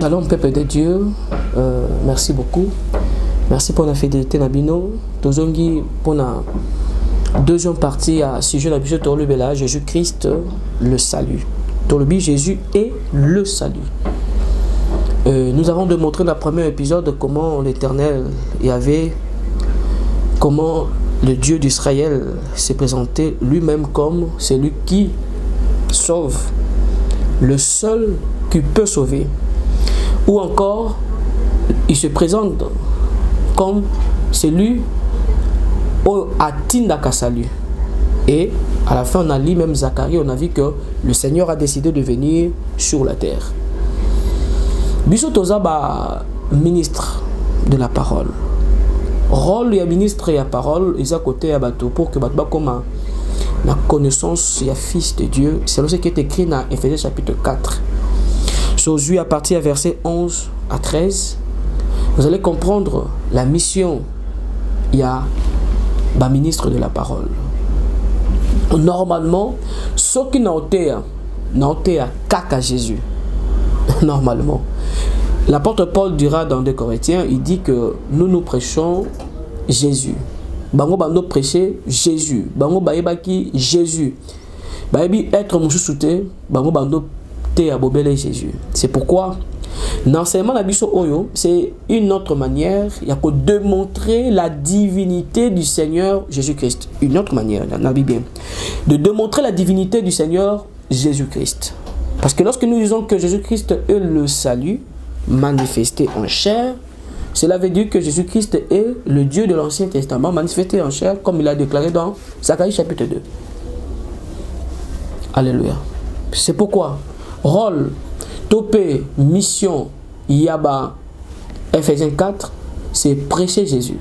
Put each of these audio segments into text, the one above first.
Shalom peuple de Dieu, merci beaucoup. Merci pour la fidélité Nabino. Tozongi pour la deuxième partie à sujet de la Torlubela, Jésus-Christ, le salut. Torlubi, Jésus est le salut. Nous avons démontré dans le premier épisode comment l'Éternel y avait, comment le Dieu d'Israël s'est présenté lui-même comme celui qui sauve, le seul qui peut sauver. Ou encore, il se présente comme celui au Atindaka salut. Et à la fin, on a lu même Zacharie, on a vu que le Seigneur a décidé de venir sur la terre. Biso Tozaba, ministre de la parole. Rôle et ministre et la parole, ils à côté à bateau pour que bateau comme la connaissance et fils de Dieu. C'est ce qui est écrit dans Éphésiens chapitre 4. Josué à partir du verset 11 à 13, vous allez comprendre la mission. Il y a le ministre de la parole. Normalement, ceux qui n'ont été à Jésus, normalement. L'apôtre Paul dira dans 2 Corinthiens, il dit que nous prêchons Jésus. Bango bando prêcher Jésus. Bango baebaki Jésus. Baebi être moussouté, bango bando Jésus. C'est pourquoi l'enseignement de Biso Oyo, c'est une autre manière, il y a que démontrer la divinité du Seigneur Jésus-Christ. Une autre manière, dans la Bible, de démontrer la divinité du Seigneur Jésus-Christ. Parce que lorsque nous disons que Jésus-Christ est le salut manifesté en chair, cela veut dire que Jésus-Christ est le Dieu de l'Ancien Testament manifesté en chair, comme il a déclaré dans Zacharie chapitre 2. Alléluia. C'est pourquoi rôle, topé, mission, yaba, Ephésiens 4, c'est prêcher Jésus.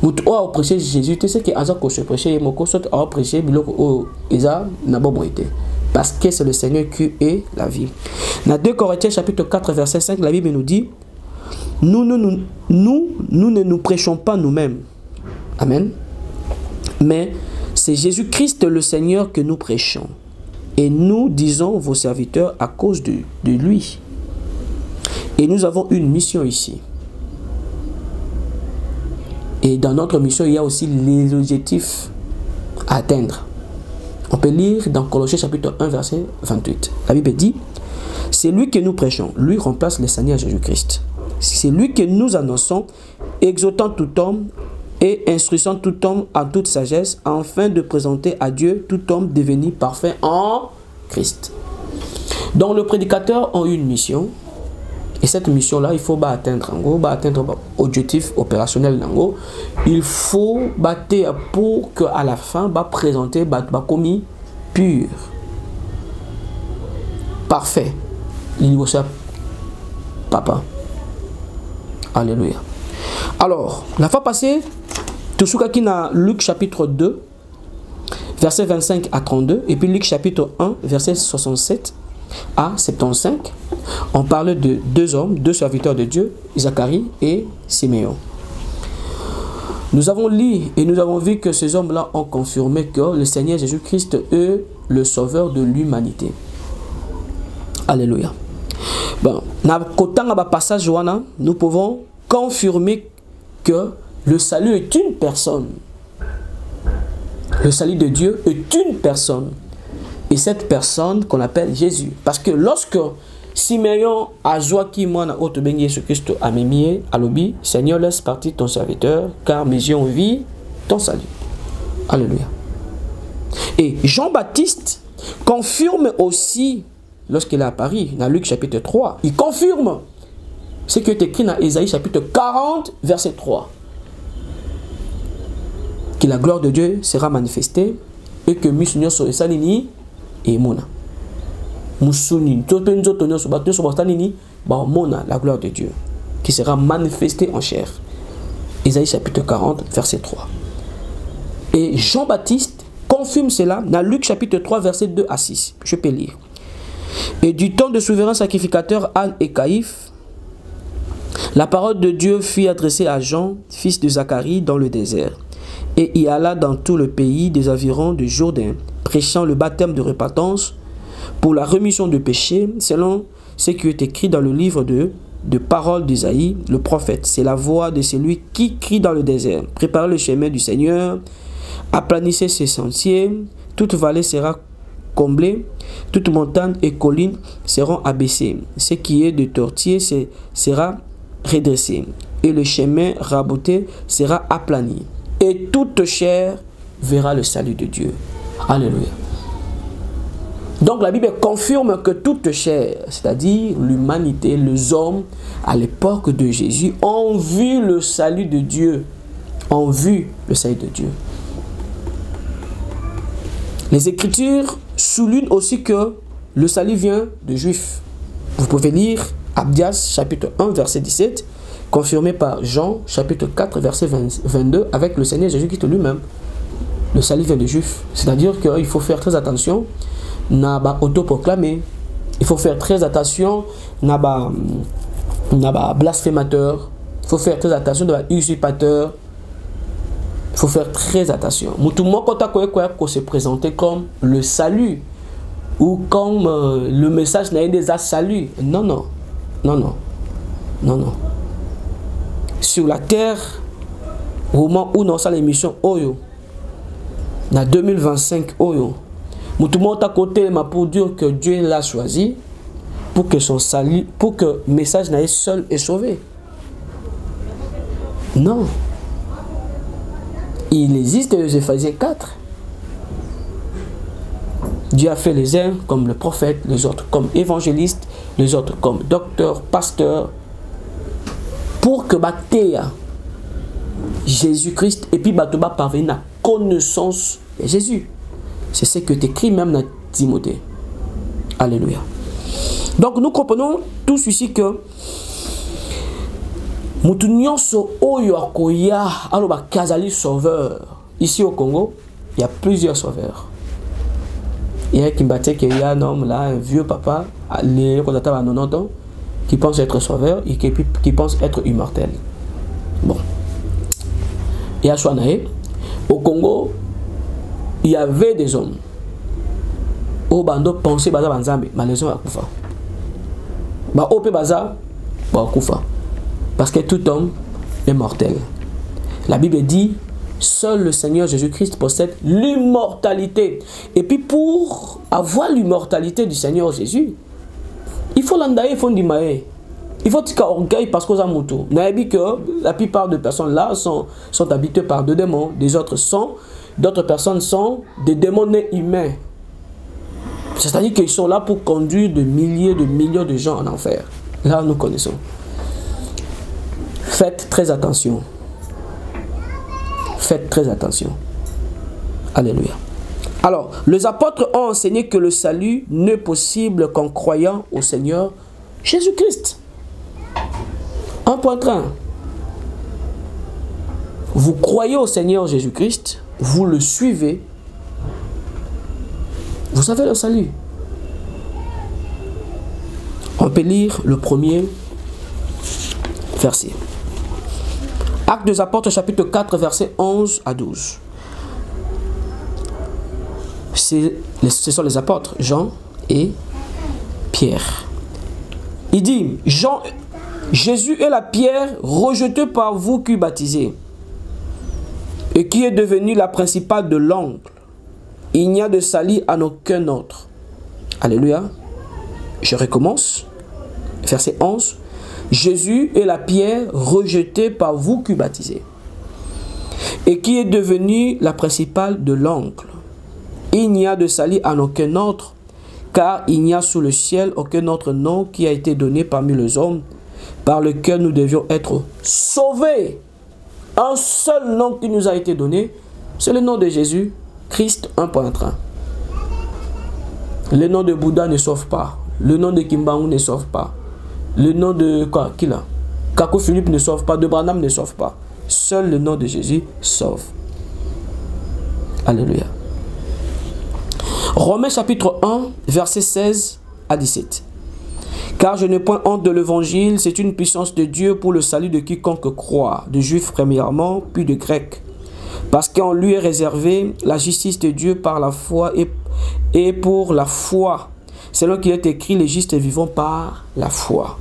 Vous avez prêché Jésus, tu sais que Azako se prêcher, Moko soit à prêcher, Biloko Eza n'a pas été. Parce que c'est le Seigneur qui est la vie. Dans 2 Corinthiens chapitre 4, verset 5, la Bible nous dit, nous ne nous prêchons pas nous-mêmes. Amen. Mais c'est Jésus-Christ le Seigneur que nous prêchons. Et nous disons vos serviteurs à cause de lui. Et nous avons une mission ici. Et dans notre mission, il y a aussi les objectifs à atteindre. On peut lire dans Colossiens chapitre 1, verset 28. La Bible dit, c'est lui que nous prêchons. Lui remplace le Seigneur Jésus-Christ. C'est lui que nous annonçons, exhortant tout homme et instruisant tout homme à toute sagesse, afin de présenter à Dieu tout homme devenu parfait en Christ. Donc le prédicateur a une mission, et cette mission-là, il faut atteindre l'objectif opérationnel. Il faut battre pour qu'à la fin, présenter commis pur, parfait. Papa. Alléluia. Alors, la fois passée, tout ce qui est Luc chapitre 2, verset 25 à 32, et puis Luc chapitre 1, verset 67 à 75, on parle de deux hommes, deux serviteurs de Dieu, Zacharie et Siméon. Nous avons lu et nous avons vu que ces hommes-là ont confirmé que le Seigneur Jésus-Christ est le sauveur de l'humanité. Alléluia. Bon, dans le passage, nous pouvons confirmer que le salut est une personne. Le salut de Dieu est une personne. Et cette personne qu'on appelle Jésus. Parce que lorsque Siméon a joaki moi na auto ben Jésus Christ a mimié à l'obi, Seigneur laisse partir ton serviteur, car mes yeux ont vu ton salut. Alléluia. Et Jean-Baptiste confirme aussi, lorsqu'il est à Paris, dans Luc chapitre 3, il confirme ce qui est écrit dans Ésaïe chapitre 40, verset 3. Que la gloire de Dieu sera manifestée et que Missunyo so esanini et mona. Musuni, la gloire de Dieu qui sera manifestée en chair. Ésaïe chapitre 40, verset 3. Et Jean-Baptiste confirme cela dans Luc chapitre 3, verset 2 à 6. Je peux lire. Et du temps de souverain sacrificateur Anne et Caïphe, la parole de Dieu fut adressée à Jean, fils de Zacharie, dans le désert. Et il alla dans tout le pays des environs du Jourdain, prêchant le baptême de repentance pour la rémission de péchés, selon ce qui est écrit dans le livre de paroles d'Isaïe, le prophète. C'est la voix de celui qui crie dans le désert. Préparez le chemin du Seigneur, aplanissez ses sentiers, toute vallée sera comblée, toute montagne et colline seront abaissées. Ce qui est de tortier sera redressé, et le chemin raboté sera aplani. Et toute chair verra le salut de Dieu. Alléluia. Donc la Bible confirme que toute chair, c'est-à-dire l'humanité, les hommes, à l'époque de Jésus, ont vu le salut de Dieu. Ont vu le salut de Dieu. Les Écritures soulignent aussi que le salut vient des Juifs. Vous pouvez lire Abdias chapitre 1 verset 17, confirmé par Jean chapitre 4 verset 22 avec le Seigneur Jésus-Christ lui-même. Le salut vient des Juifs. C'est-à-dire qu'il faut faire très attention n'a pas autoproclamé. Il faut faire très attention n'a pas blasphémateur. Il faut faire très attention de usurpateur. Il faut faire très attention. Moutouma quand se présenter comme le salut ou comme le message n'a des salut. Non, non. Non, non. Non, non. Sur la terre, au moment où nous avons l'émission Oyo, en 2025 Oyo, Moutouma à côté pour dire que Dieu l'a choisi pour que son salut, pour que le message n'aille seul et sauvé. Non. Il existe les Éphésiens 4. Dieu a fait les uns comme le prophète, les autres comme évangélistes, les autres comme docteurs, pasteurs, pour que Bactéa, Jésus-Christ, et puis Batoba parvienne à la connaissance de Jésus. C'est ce que est écrit même dans Timothée. Alléluia. Donc nous comprenons tous ici que ici au Congo, il y a plusieurs sauveurs. Il y a qu'il y a un homme là, un vieux papa, qu'on attend à 90 ans, qui pense être sauveur et qui pense être immortel. Bon. Et à Chouanaé, au Congo, il y avait des hommes. Au bando pensé baza banzambe, malheureusement à Koufa. Ba ope baza, ba Koufa. Parce que tout homme est mortel. La Bible dit, seul le Seigneur Jésus-Christ possède l'immortalité. Et puis pour avoir l'immortalité du Seigneur Jésus, il faut l'andaye, il faut ndimae. Il faut que orgueil parce qu'on a moto. N'ayez que la plupart des personnes là sont habitées par deux démons. D'autres personnes sont des démons nés humains. C'est-à-dire qu'ils sont là pour conduire de milliers, de millions de gens en enfer. Là, nous connaissons. Faites très attention. Faites très attention. Alléluia. Alors, les apôtres ont enseigné que le salut n'est possible qu'en croyant au Seigneur Jésus-Christ. 1.1. Vous croyez au Seigneur Jésus-Christ, vous le suivez, vous avez le salut. On peut lire le premier verset. Actes des Apôtres, chapitre 4, versets 11 à 12. Ce sont les apôtres, Jean et Pierre. Il dit, Jésus est la pierre rejetée par vous qui baptisez et qui est devenue la principale de l'angle. Il n'y a de salut en aucun autre. Alléluia. Je recommence. Verset 11. Jésus est la pierre rejetée par vous qui baptisez et qui est devenue la principale de l'angle. Il n'y a de salut en aucun autre, car il n'y a sous le ciel aucun autre nom qui a été donné parmi les hommes par lequel nous devions être sauvés. Un seul nom qui nous a été donné, c'est le nom de Jésus, Christ 1.1. Le nom de Bouddha ne sauve pas. Le nom de Kimbangu ne sauve pas. Le nom de quoi? Qui là? Kako Philippe ne sauve pas. De Branham ne sauve pas. Seul le nom de Jésus sauve. Alléluia. Romains chapitre 1, versets 16 à 17. Car je n'ai point honte de l'évangile, c'est une puissance de Dieu pour le salut de quiconque croit, de juifs premièrement, puis de grecs. Parce qu'en lui est réservée la justice de Dieu par la foi et pour la foi. Selon qu'il est écrit, les justes vivront par la foi.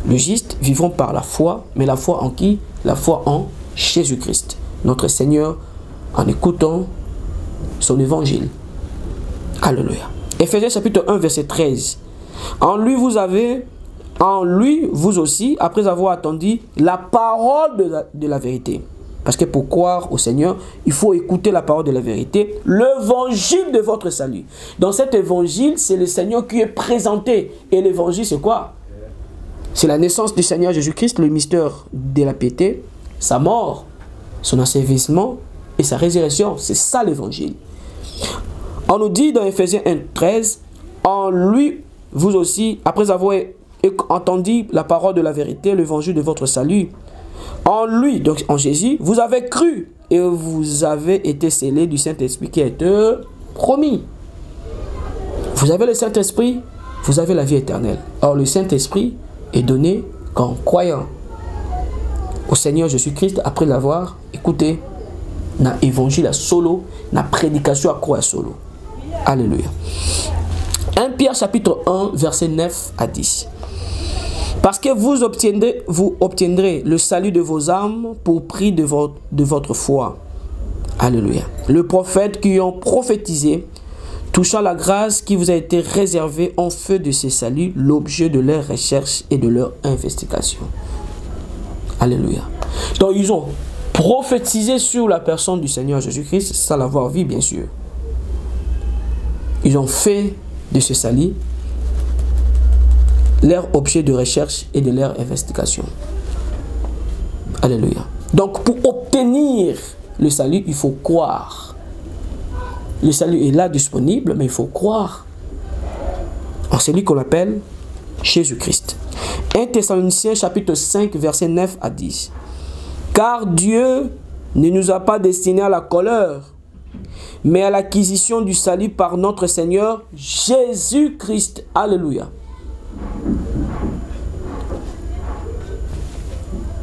Les justes vivront par la foi, mais la foi en qui? La foi en Jésus-Christ, notre Seigneur, en écoutant son évangile. Alléluia. Éphésiens chapitre 1, verset 13. En lui vous aussi, après avoir attendu la parole de la vérité. Parce que pour croire au Seigneur, il faut écouter la parole de la vérité, l'évangile de votre salut. Dans cet évangile, c'est le Seigneur qui est présenté. Et l'évangile, c'est quoi? C'est la naissance du Seigneur Jésus-Christ, le mystère de la piété, sa mort, son asservissement et sa résurrection. C'est ça l'évangile. On nous dit dans Éphésiens 1, 13, en lui, vous aussi, après avoir entendu la parole de la vérité, l'évangile de votre salut, en lui, donc en Jésus, vous avez cru et vous avez été scellés du Saint-Esprit qui a été promis. Vous avez le Saint-Esprit, vous avez la vie éternelle. Or, le Saint-Esprit est donné qu'en croyant au Seigneur Jésus-Christ après l'avoir écouté, na évangile à solo, na prédication à croix à solo. Alléluia. 1 Pierre chapitre 1, verset 9 à 10. Parce que vous obtiendrez le salut de vos âmes pour prix de votre foi. Alléluia. Le prophète qui ont prophétisé, touchant la grâce qui vous a été réservée en feu de ces saluts, l'objet de leur recherche et de leur investigation. Alléluia. Donc ils ont prophétisé sur la personne du Seigneur Jésus-Christ, sans l'avoir vu bien sûr. Ils ont fait de ce salut leur objet de recherche et de leur investigation. Alléluia. Donc pour obtenir le salut, il faut croire. Le salut est là disponible, mais il faut croire en celui qu'on appelle Jésus-Christ. 1 Thessaloniciens chapitre 5 verset 9 à 10. Car Dieu ne nous a pas destinés à la colère, mais à l'acquisition du salut par notre Seigneur Jésus-Christ. Alléluia.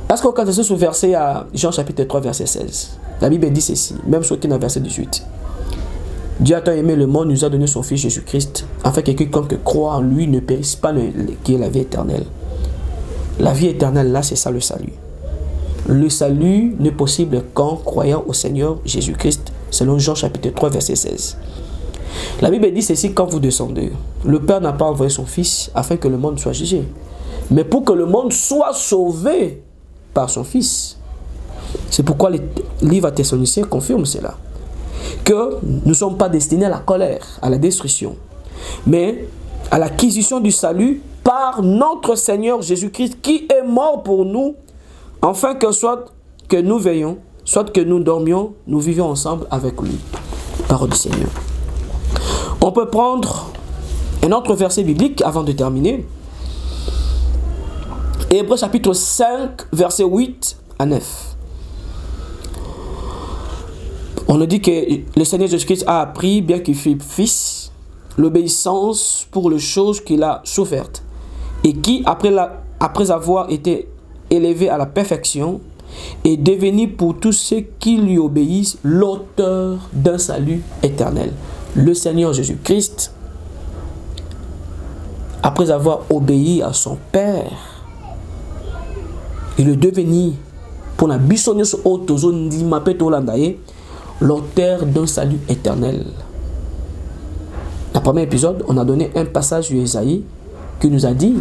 Est-ce qu'on peut ce verset à Jean chapitre 3 verset 16? La Bible dit ceci, même ce qui est dans verset 18. Dieu a tant aimé le monde, nous a donné son Fils Jésus-Christ, afin que quiconque croit en lui ne périsse pas, qui est la vie éternelle. La vie éternelle, là, c'est ça le salut. Le salut n'est possible qu'en croyant au Seigneur Jésus-Christ, selon Jean chapitre 3 verset 16. La Bible dit ceci, quand vous descendez, le Père n'a pas envoyé son Fils afin que le monde soit jugé, mais pour que le monde soit sauvé par son Fils. C'est pourquoi le livre à Thessaloniciens confirme cela. Que nous ne sommes pas destinés à la colère, à la destruction, mais à l'acquisition du salut par notre Seigneur Jésus-Christ qui est mort pour nous, afin que soit que nous veillions, soit que nous dormions, nous vivions ensemble avec lui. Parole du Seigneur. On peut prendre un autre verset biblique avant de terminer. Hébreux chapitre 5, verset 8 à 9. On nous dit que le Seigneur Jésus-Christ a appris, bien qu'il fût fils, l'obéissance pour les choses qu'il a souffertes. Et qui, après avoir été élevé à la perfection, est devenu pour tous ceux qui lui obéissent l'auteur d'un salut éternel. Le Seigneur Jésus-Christ, après avoir obéi à son Père, il est devenu, pour la bisognos autozone di mapeto landaye, l'auteur d'un salut éternel. Dans le premier épisode, on a donné un passage de Isaïe qui nous a dit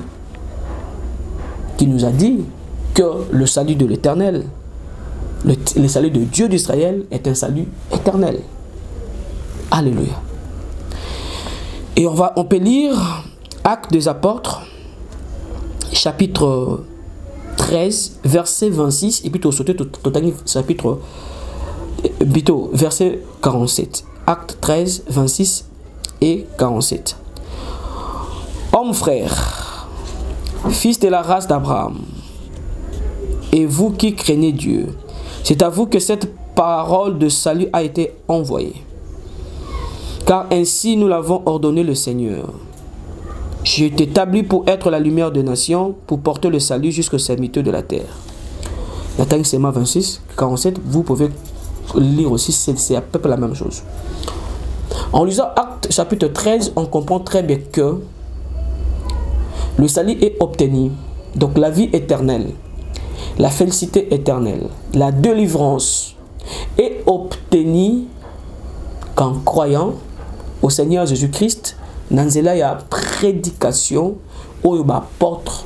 que le salut de l'Éternel, le salut de Dieu d'Israël est un salut éternel. Alléluia. Et on peut lire Actes des Apôtres, chapitre 13, verset 26, et puis sauter tout chapitre verset 47. Acte 13, 26 et 47. Hommes frères, fils de la race d'Abraham, et vous qui craignez Dieu, c'est à vous que cette parole de salut a été envoyée. Car ainsi nous l'avons ordonné le Seigneur. J'ai été établi pour être la lumière des nations, pour porter le salut jusqu'aux extrémités de la terre. Nathalie Sema 26, 47, vous pouvez lire aussi, c'est à peu près la même chose. En lisant Actes chapitre 13, on comprend très bien que le salut est obtenu. Donc la vie éternelle, la félicité éternelle, la délivrance est obtenue qu'en croyant au Seigneur Jésus-Christ, Nanzela ya prédication ou ba porte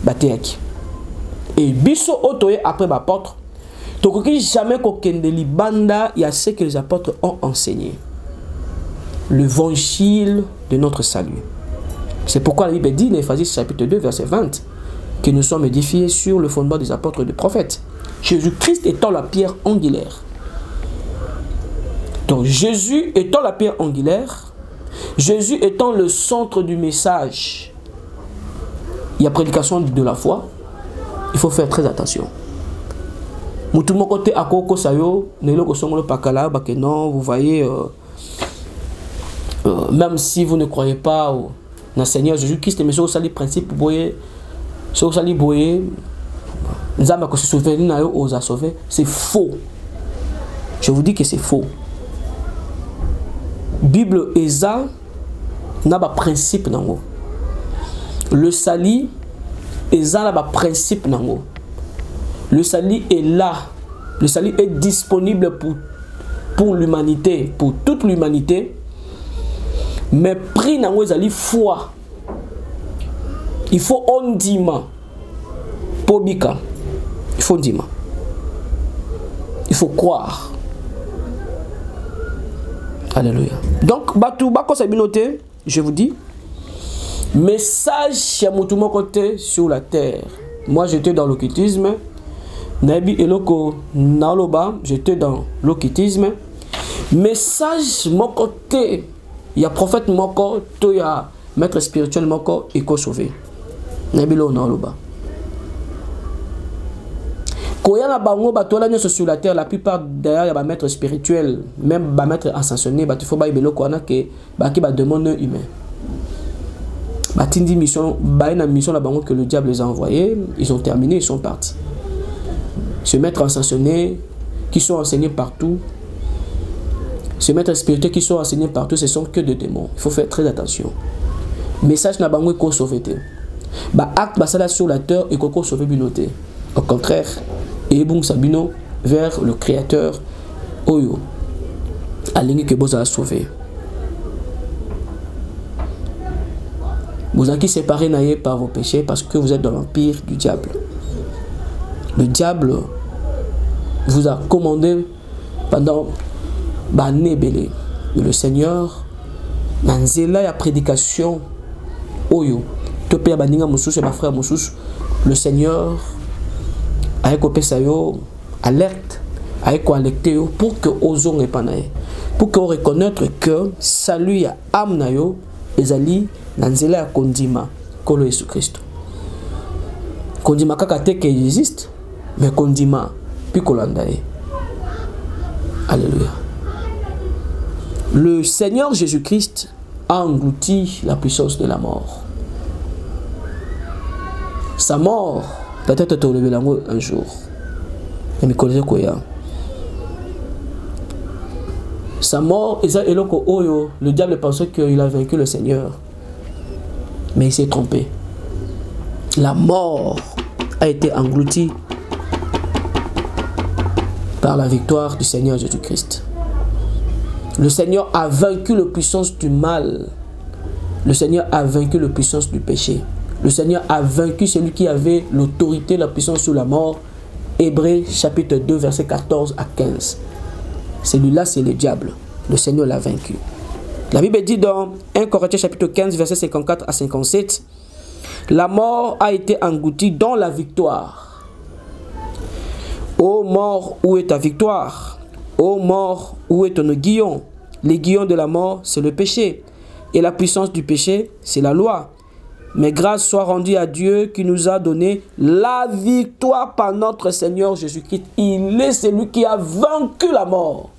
batéaki. Et biso otoye après ba porte, tokoki jamais kokende libanda, il y a ce que les apôtres ont enseigné. L'évangile de notre salut. C'est pourquoi la Bible dit, dans Éphésiens chapitre 2, verset 20, que nous sommes édifiés sur le fondement des apôtres et des prophètes. Jésus-Christ étant la pierre angulaire. Donc Jésus étant la pierre angulaire, Jésus étant le centre du message, il y a prédication de la foi, il faut faire très attention. Moutoumou côté à Koko Sayo, Nelo Songolo Pakala, non, vous voyez, même si vous ne croyez pas au Seigneur Jésus-Christ, mais sur le principe, sur le boye, c'est faux. Je vous dis que c'est faux. Bible Eza n'a pas principe nango. Le salut Eza n'a pas principe nango. Le salut est là. Le salut est disponible pour l'humanité, pour toute l'humanité. Mais prix nango ezali foi. Il faut ondima. Pobika. Il faut ondima. Il faut croire. Alléluia. Donc, Batou Bako Sabinote, je vous dis, message à mon côté sur la terre. Moi, j'étais dans l'occultisme. Nabi Eloko Naloba, j'étais dans l'occultisme. Message mon côté. Il y a prophète Moko, il y a maître spirituel Moko, il faut sauver. Nabi Lo Naloba. Quand il y a bango batola sur la terre, la plupart d'ailleurs il y a maître spirituel, même maître ascensionné, il faut bailler belo kwana que qui ba demande humain. Batindi mission, une mission la bango que le diable les a envoyés, ils ont terminé, ils sont partis. Ce maître ascensionné qui sont enseignés partout, ce maître spirituel qui sont enseignés partout, ce sont que des démons. Il faut faire très attention. Message na bango ko sauver. Ba acte basala sur la terre et ko sauver binoté. Au contraire, et bon Sabino vers le Créateur Oyo. Aligné que vous avez sauvé. Vous avez séparé naïe par vos péchés parce que vous êtes dans l'empire du diable. Le diable vous a commandé pendant Bané Belé. Mais le Seigneur, Nanzela ya prédication Oyo. Topé Baninga Moussous et ma frère Moussous, le Seigneur avec alerte, avec pour que osons répandre, pour qu'on reconnaisse que salut à amnayo ezali nanzela kondima kolo Jésus Christ. Kondima kakate qui existe, mais kondima puis kolandae. Alléluia. Le Seigneur Jésus-Christ a englouti la puissance de la mort. Sa mort peut-être te lever un jour. Sa mort, le diable pensait qu'il a vaincu le Seigneur. Mais il s'est trompé. La mort a été engloutie par la victoire du Seigneur Jésus-Christ. Le Seigneur a vaincu la puissance du mal. Le Seigneur a vaincu la puissance du péché. Le Seigneur a vaincu celui qui avait l'autorité, la puissance sur la mort. Hébreux chapitre 2, verset 14 à 15. Celui-là, c'est le diable. Le Seigneur l'a vaincu. La Bible dit dans 1 Corinthiens chapitre 15, verset 54 à 57, la mort a été engloutie dans la victoire. Ô mort, où est ta victoire? Ô mort, où est ton aiguillon? L'aiguillon de la mort, c'est le péché. Et la puissance du péché, c'est la loi. Mais grâce soit rendue à Dieu qui nous a donné la victoire par notre Seigneur Jésus-Christ. Il est celui qui a vaincu la mort.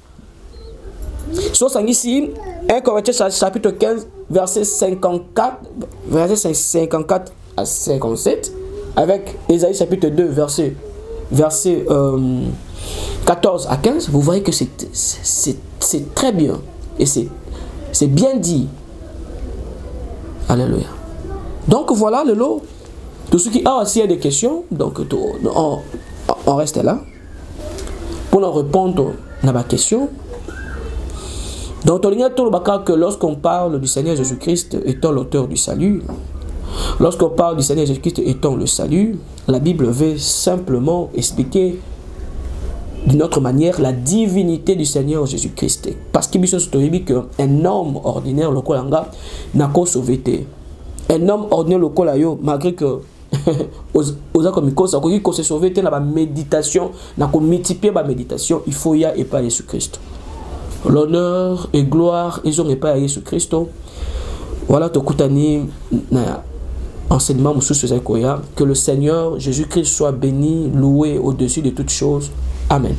Soit ici, 1 Corinthiens chapitre 15, verset 54 à 57, avec Ésaïe chapitre 2, verset 14 à 15, vous voyez que c'est très bien. Et c'est bien dit. Alléluia. Donc voilà le lot. Tout ce qui a, s'il y a des questions, donc on reste là. Pour nous répondre à ma question. Donc que lorsqu'on parle du Seigneur Jésus-Christ étant l'auteur du salut, lorsqu'on parle du Seigneur Jésus-Christ étant le salut, la Bible veut simplement expliquer d'une autre manière la divinité du Seigneur Jésus-Christ. Parce qu'il dit qu'un homme ordinaire, le Kolanga, n'a qu'à sauver. Un homme ordinaire, le Kolayo, malgré que aux se sauver dans la méditation, n'a qu'à multiplier la méditation, il faut y aller par Jésus-Christ. L'honneur et gloire, ils ont pas à Jésus-Christ. Voilà, Tokutani, enseignement, que le Seigneur Jésus-Christ soit béni, loué au-dessus de toutes choses. Amen.